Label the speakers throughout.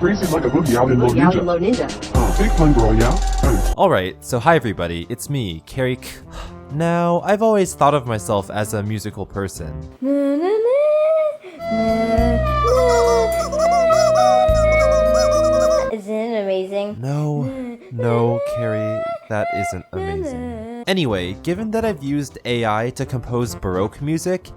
Speaker 1: Crazy like a boogie out in Low Ninja. Take one, bro, yeah?
Speaker 2: Alright, so hi everybody, it's me, Cary. Now, I've always thought of myself as a musical person.
Speaker 3: Isn't it amazing?
Speaker 2: No, Cary, that isn't amazing. Anyway, given that I've used AI to compose baroque music,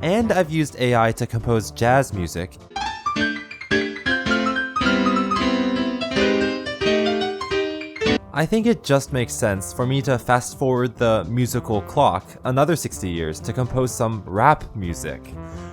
Speaker 2: and I've used AI to compose jazz music, I think it just makes sense for me to fast forward the musical clock another 60 years to compose some rap music.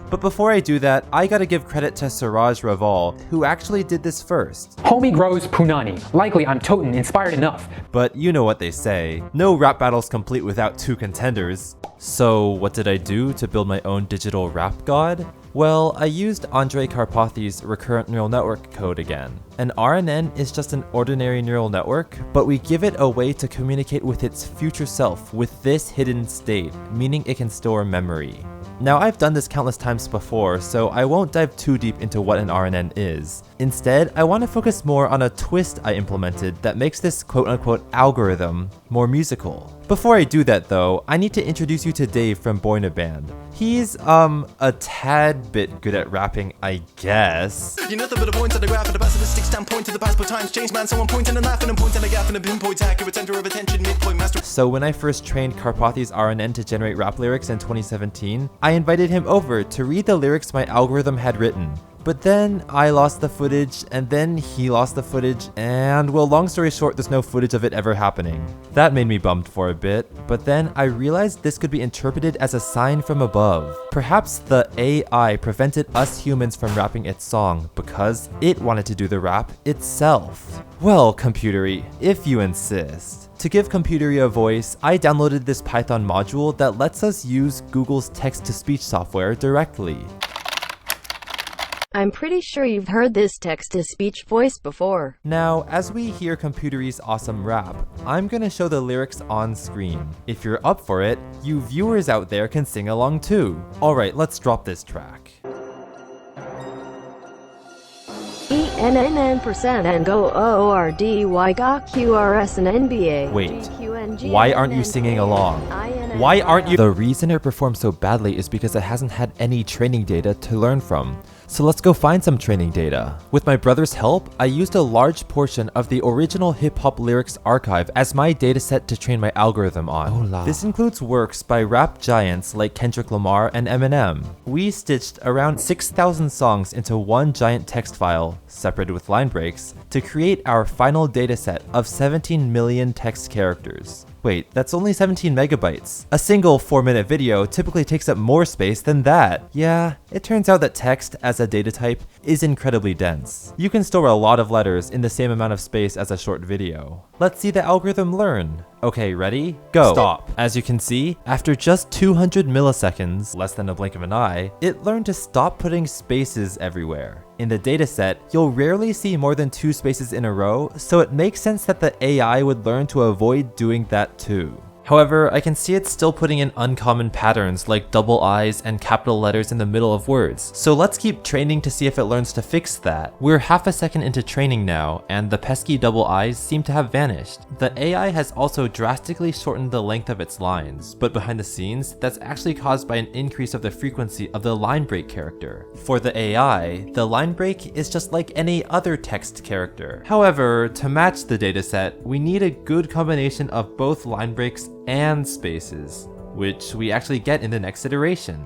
Speaker 2: But before I do that, I gotta give credit to Suraj Raval, who actually did this first.
Speaker 4: Homie grows punani. Likely I'm totin' inspired enough.
Speaker 2: But you know what they say, no rap battle's complete without two contenders. So what did I do to build my own digital rap god? Well, I used Andrei Karpathy's recurrent neural network code again. An RNN is just an ordinary neural network, but we give it a way to communicate with its future self with this hidden state, meaning it can store memory. Now, I've done this countless times before, so I won't dive too deep into what an RNN is. Instead, I want to focus more on a twist I implemented that makes this quote-unquote algorithm more musical. Before I do that though, I need to introduce you to Dave from Boyna Band. He's, a tad bit good at rapping, I guess.
Speaker 5: You're nothing but a point to the graph and a pessimistic standpoint to the past, but times change, man. Someone pointing and laughing and pointing a gap and a pinpoint accurate center of attention, midpoint master.
Speaker 2: So when I first trained Karpathy's RNN to generate rap lyrics in 2017, I invited him over to read the lyrics my algorithm had written. But then I lost the footage, and then he lost the footage, and well, long story short, there's no footage of it ever happening. That made me bummed for a bit, but then I realized this could be interpreted as a sign from above. Perhaps the AI prevented us humans from rapping its song because it wanted to do the rap itself. Well, Computery, if you insist. To give Computery a voice, I downloaded this Python module that lets us use Google's text-to-speech software directly.
Speaker 6: I'm pretty sure you've heard this text-to-speech voice before.
Speaker 2: Now, as we hear Computery's awesome rap, I'm gonna show the lyrics on screen. If you're up for it, you viewers out there can sing along too. Alright, let's drop this track.
Speaker 6: ENNN% and go ORDY got QRS and NBA.
Speaker 2: Wait, why aren't you singing along? Why aren't you? The reason it performs so badly is because it hasn't had any training data to learn from. So let's go find some training data. With my brother's help, I used a large portion of the original hip-hop lyrics archive as my dataset to train my algorithm on. Hola. This includes works by rap giants like Kendrick Lamar and Eminem. We stitched around 6,000 songs into one giant text file, separated with line breaks, to create our final dataset of 17 million text characters. Wait, that's only 17 megabytes. A single 4-minute video typically takes up more space than that. Yeah, it turns out that text as a data type is incredibly dense. You can store a lot of letters in the same amount of space as a short video. Let's see the algorithm learn. Okay, ready? Go. Stop. As you can see, after just 200 milliseconds, less than a blink of an eye, it learned to stop putting spaces everywhere. In the dataset, you'll rarely see more than 2 spaces in a row, so it makes sense that the AI would learn to avoid doing that too. However, I can see it's still putting in uncommon patterns like double I's and capital letters in the middle of words. So let's keep training to see if it learns to fix that. We're half a second into training now, and the pesky double I's seem to have vanished. The AI has also drastically shortened the length of its lines, but behind the scenes, that's actually caused by an increase of the frequency of the line break character. For the AI, the line break is just like any other text character. However, to match the dataset, we need a good combination of both line breaks and spaces, which we actually get in the next iteration.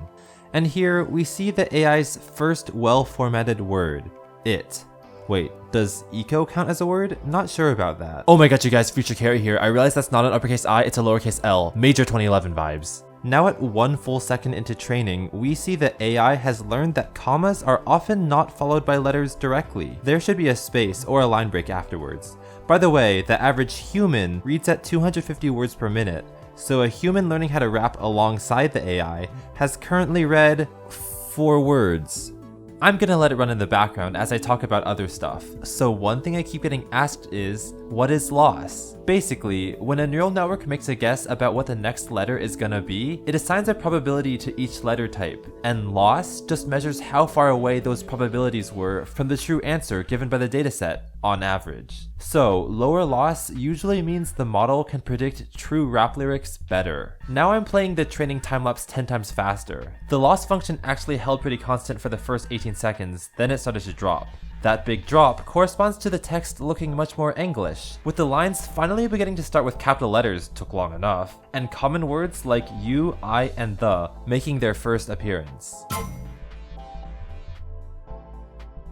Speaker 2: And here we see the AI's first well-formatted word, it. Wait, does eco count as a word? Not sure about that. Oh my god, you guys, Future Cary here. I realize that's not an uppercase I, it's a lowercase L. Major 2011 vibes. Now at 1 full second into training, we see that AI has learned that commas are often not followed by letters directly. There should be a space or a line break afterwards. By the way, the average human reads at 250 words per minute, so a human learning how to rap alongside the AI has currently read 4 words. I'm gonna let it run in the background as I talk about other stuff. So one thing I keep getting asked is, What is loss? Basically, when a neural network makes a guess about what the next letter is gonna be, it assigns a probability to each letter type, and loss just measures how far away those probabilities were from the true answer given by the dataset, on average. So, lower loss usually means the model can predict true rap lyrics better. Now I'm playing the training timelapse 10 times faster. The loss function actually held pretty constant for the first 18 seconds, then it started to drop. That big drop corresponds to the text looking much more English, with the lines finally beginning to start with capital letters, took long enough, and common words like you, I, and the making their first appearance.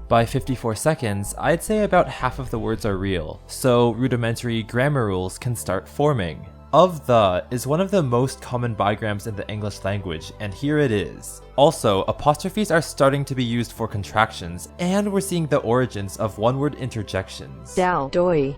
Speaker 2: By 54 seconds, I'd say about half of the words are real, so rudimentary grammar rules can start forming. Of the is one of the most common bigrams in the English language, and here it is. Also, apostrophes are starting to be used for contractions, and we're seeing the origins of one-word interjections.
Speaker 6: Dao doi.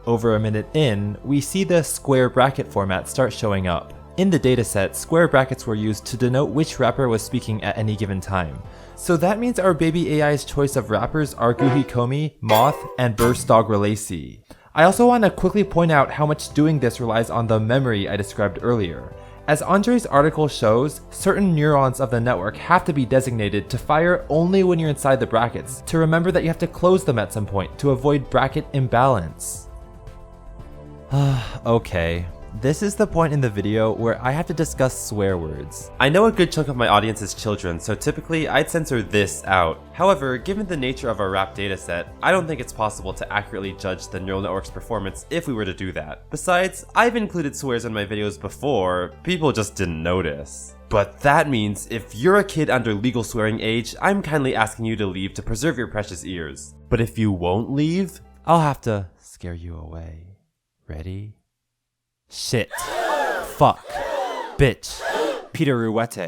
Speaker 2: Over a minute in, we see the square bracket format start showing up. In the dataset, square brackets were used to denote which rapper was speaking at any given time. So that means our baby AI's choice of rappers are Guhi Komi, Moth, and Burst Dog Relacy. I also want to quickly point out how much doing this relies on the memory I described earlier. As Andre's article shows, certain neurons of the network have to be designated to fire only when you're inside the brackets, to remember that you have to close them at some point to avoid bracket imbalance. Okay. This is the point in the video where I have to discuss swear words. I know a good chunk of my audience is children, so typically I'd censor this out. However, given the nature of our rap dataset, I don't think it's possible to accurately judge the neural network's performance if we were to do that. Besides, I've included swears in my videos before, people just didn't notice. But that means if you're a kid under legal swearing age, I'm kindly asking you to leave to preserve your precious ears. But if you won't leave, I'll have to scare you away. Ready? Shit. Fuck. Bitch. Peter Ruete.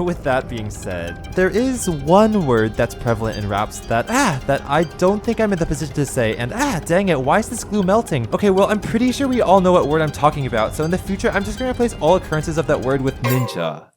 Speaker 2: With that being said, there is one word that's prevalent in raps that I don't think I'm in the position to say, and dang it, why is this glue melting? Okay, well, I'm pretty sure we all know what word I'm talking about, so in the future, I'm just gonna replace all occurrences of that word with ninja.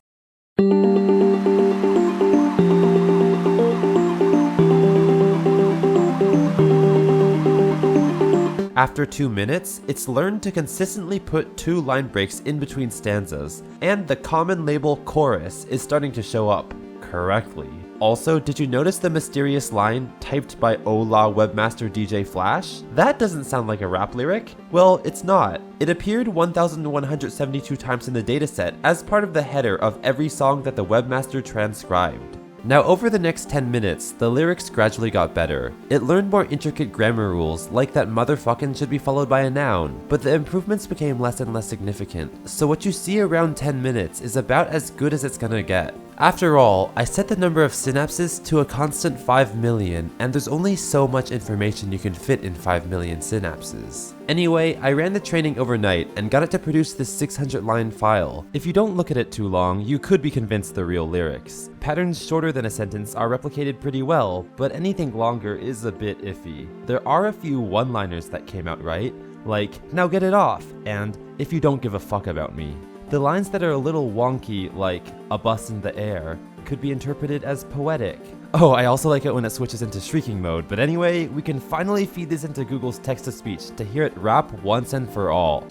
Speaker 2: After 2 minutes, it's learned to consistently put 2 line breaks in between stanzas, and the common label chorus is starting to show up correctly. Also, did you notice the mysterious line typed by Ola webmaster DJ Flash? That doesn't sound like a rap lyric. Well, it's not. It appeared 1,172 times in the dataset as part of the header of every song that the webmaster transcribed. Now over the next 10 minutes, the lyrics gradually got better. It learned more intricate grammar rules, like that motherfucking should be followed by a noun, but the improvements became less and less significant, so what you see around 10 minutes is about as good as it's gonna get. After all, I set the number of synapses to a constant 5 million, and there's only so much information you can fit in 5 million synapses. Anyway, I ran the training overnight and got it to produce this 600-line file. If you don't look at it too long, you could be convinced they're real lyrics. Patterns shorter than a sentence are replicated pretty well, but anything longer is a bit iffy. There are a few one-liners that came out right, like, "Now get it off," and "If you don't give a fuck about me." The lines that are a little wonky, like "a bus in the air," could be interpreted as poetic. Oh, I also like it when it switches into shrieking mode, but anyway, we can finally feed this into Google's text-to-speech to hear it rap once and for all.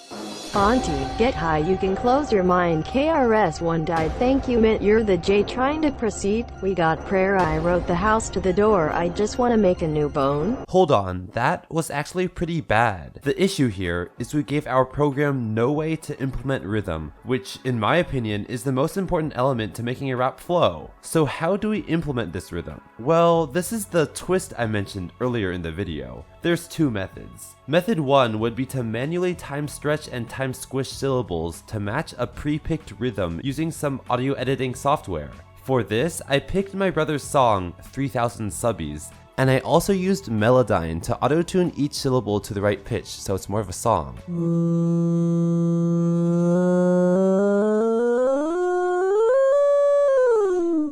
Speaker 6: Auntie, get high, you can close your mind. KRS-One died, thank you mint, you're the J trying to proceed. We got prayer, I wrote the house to the door, I just wanna make a new bone.
Speaker 2: Hold on, that was actually pretty bad. The issue here is we gave our program no way to implement rhythm, which in my opinion is the most important element to making a rap flow. So how do we implement this rhythm? Well, this is the twist I mentioned earlier in the video. There's 2 methods. Method 1 would be to manually time stretch and time squish syllables to match a pre-picked rhythm using some audio editing software. For this, I picked my brother's song, 3000 Subbies, and I also used Melodyne to auto-tune each syllable to the right pitch so it's more of a song.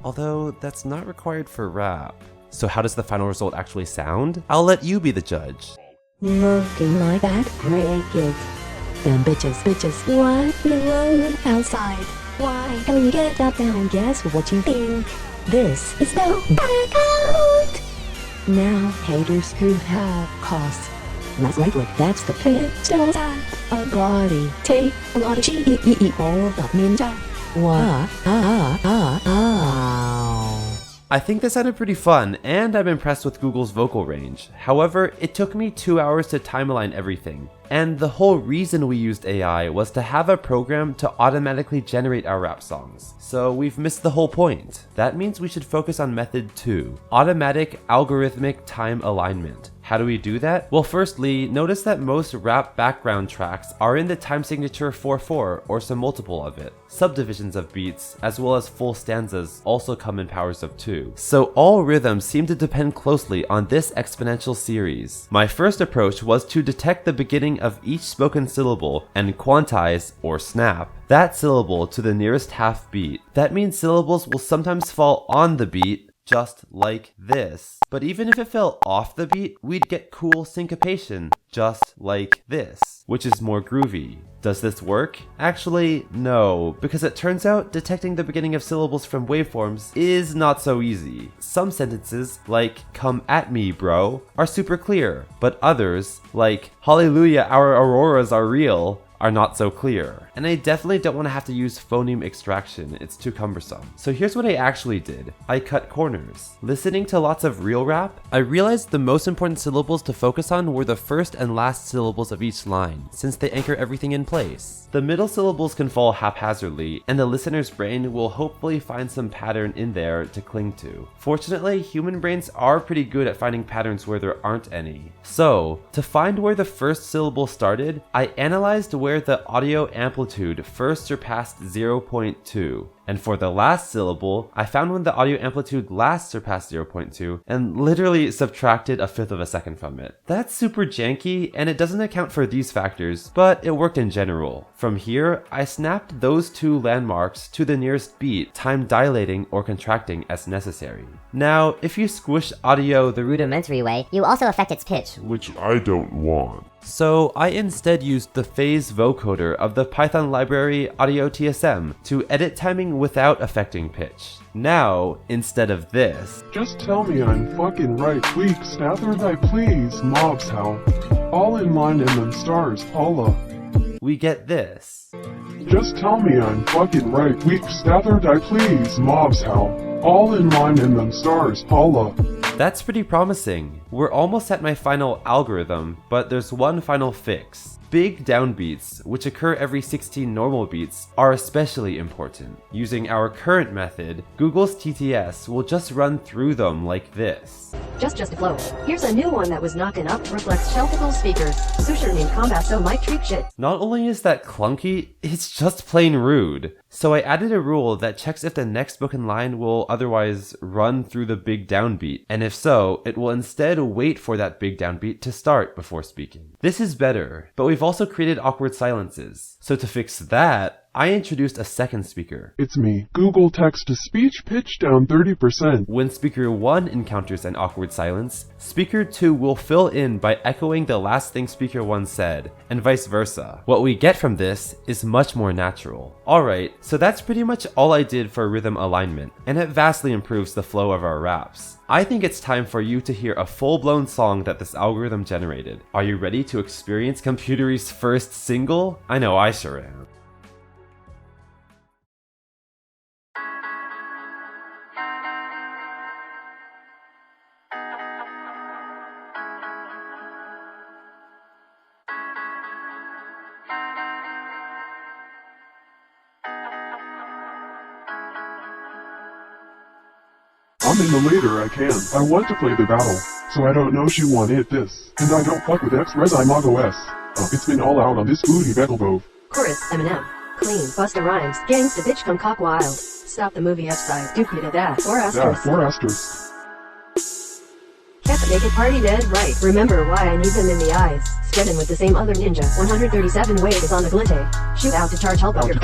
Speaker 2: Although that's not required for rap. So how does the final result actually sound? I'll let you be the judge.
Speaker 3: Looking like that, break it. Them bitches, what you want outside? Why can't you get up and guess what you think? This is no back out. Now haters who have caused That's right, that's the pistol time. A body, take a lot of cheese. Hold up, ninja.
Speaker 2: I think this sounded pretty fun, and I'm impressed with Google's vocal range. However, it took me 2 hours to timeline everything. And the whole reason we used AI was to have a program to automatically generate our rap songs. So we've missed the whole point. That means we should focus on method 2, automatic algorithmic time alignment. How do we do that? Well, firstly, notice that most rap background tracks are in the time signature 4/4 or some multiple of it. Subdivisions of beats, as well as full stanzas, also come in powers of 2. So all rhythms seem to depend closely on this exponential series. My first approach was to detect the beginning of each spoken syllable and quantize, or snap, that syllable to the nearest half beat. That means syllables will sometimes fall on the beat, just like this. But even if it fell off the beat, we'd get cool syncopation, just like this, which is more groovy. Does this work? Actually, no, because it turns out detecting the beginning of syllables from waveforms is not so easy. Some sentences, like "come at me, bro," are super clear, but others, like "hallelujah, our auroras are real," are not so clear. And I definitely don't want to have to use phoneme extraction, it's too cumbersome. So here's what I actually did. I cut corners. Listening to lots of real rap, I realized the most important syllables to focus on were the first and last syllables of each line, since they anchor everything in place. The middle syllables can fall haphazardly, and the listener's brain will hopefully find some pattern in there to cling to. Fortunately, human brains are pretty good at finding patterns where there aren't any. So, to find where the first syllable started, I analyzed where the audio amplitude first surpassed 0.2. And for the last syllable, I found when the audio amplitude last surpassed 0.2 and literally subtracted 1/5 of a second from it. That's super janky and it doesn't account for these factors, but it worked in general. From here, I snapped those two landmarks to the nearest beat, time dilating or contracting as necessary. Now, if you squish audio the
Speaker 7: rudimentary way, you also affect its pitch,
Speaker 1: which I don't want.
Speaker 2: So I instead used the phase vocoder of the Python library AudioTSM to edit timing without affecting pitch. Now, instead of this,
Speaker 1: just tell me I'm fucking right, weak, snather thy please, mobs how. All in line and them stars, Paula.
Speaker 2: we get this.
Speaker 1: Just tell me I'm fucking right, weak, snather thy please, mobs how. All in line and them stars, Paula.
Speaker 2: That's pretty promising. We're almost at my final algorithm, but there's one final fix. Big downbeats, which occur every 16 normal beats, are especially important. Using our current method, Google's TTS will just run through them like this.
Speaker 6: Just a flow. Here's a new one that was knocking up reflex shelfical speakers. Susher in combat so might treat shit.
Speaker 2: Not only is that clunky, it's just plain rude. So I added a rule that checks if the next spoken line will otherwise run through the big downbeat, and if so, it will instead wait for that big downbeat to start before speaking. This is better, but we've also created awkward silences. So to fix that, I introduced a second speaker.
Speaker 1: It's me. Google text-to-speech pitch down 30%.
Speaker 2: When speaker 1 encounters an awkward silence, speaker 2 will fill in by echoing the last thing speaker 1 said, and vice versa. What we get from this is much more natural. Alright, so that's pretty much all I did for rhythm alignment, and it vastly improves the flow of our raps. I think it's time for you to hear a full-blown song that this algorithm generated. Are you ready to experience Computery's first single? I know I sure am.
Speaker 1: I'm in the later I can. I want to play the battle, so I don't know she wanted this. And I don't fuck with X-Res, I'm OS. It's been all out on this booty Beckelbove.
Speaker 6: Chorus, Eminem. Clean, Busta Rhymes. Gangsta bitch come cock wild. Stop the movie upside. Duplicate that. 4 asterisk.
Speaker 1: Yeah, 4 asterisk.
Speaker 6: Can't make it party dead right. Remember why I need them in the eyes. Spreading with the same other ninja. 137 wave is on the glinte. Shoot out to charge help of your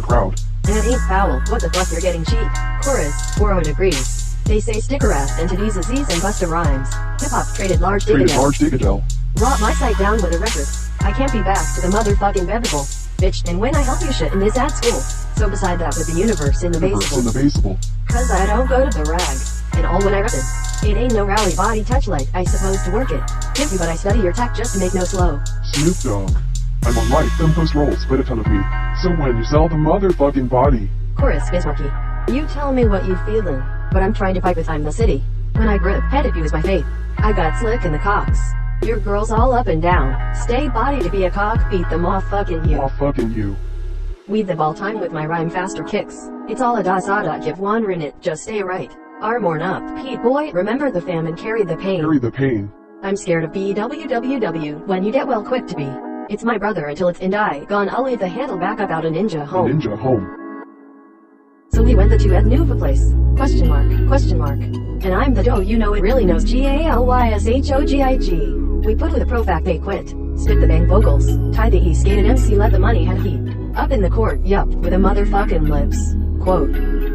Speaker 6: crowd. And it ain't foul. What the fuck, you're getting cheap. Chorus, 40 degrees. They say sticker ass entities Aziz and Busta Rhymes. Hip-hop traded large digadel. Rot my site down with a record. I can't be back to the motherfucking bevel. Bitch, and when I help you shit in this ad school. So beside that with the universe in the basable. Cause I don't go to the rag. And all when I rap it. It ain't no rally body touch light, I suppose to work it. Give you but I study your tech just to make no slow.
Speaker 1: Snoop Dogg. I'm alright, them post rolls spread a ton of me. So when you sell the motherfucking body.
Speaker 6: Chorus Bismarcky. You tell me what you feelin', but I'm trying to fight with I'm the city. When I grip, head if you is my faith. I got slick in the cocks. Your girls all up and down. Stay body to be a cock, beat them off fucking you.
Speaker 1: Off fucking you.
Speaker 6: Weed the ball time with my rhyme faster kicks. It's all a da give one rin it, just stay right. Armorn up, Pete boy, remember the fam and carry the pain.
Speaker 1: Carry the pain.
Speaker 6: I'm scared of BWWW, when you get well quick to be. It's my brother until it's and I gone, I'll leave the handle back up out a ninja home.
Speaker 1: A ninja home.
Speaker 6: So we went the two at Nuva place, question mark, and I'm the dough you know it really knows GALYSHOGIG. We put with a pro fact they quit, spit the bang vocals, tie the E skated MC let the money have heat, up in the court, yup, with a motherfucking lips, quote.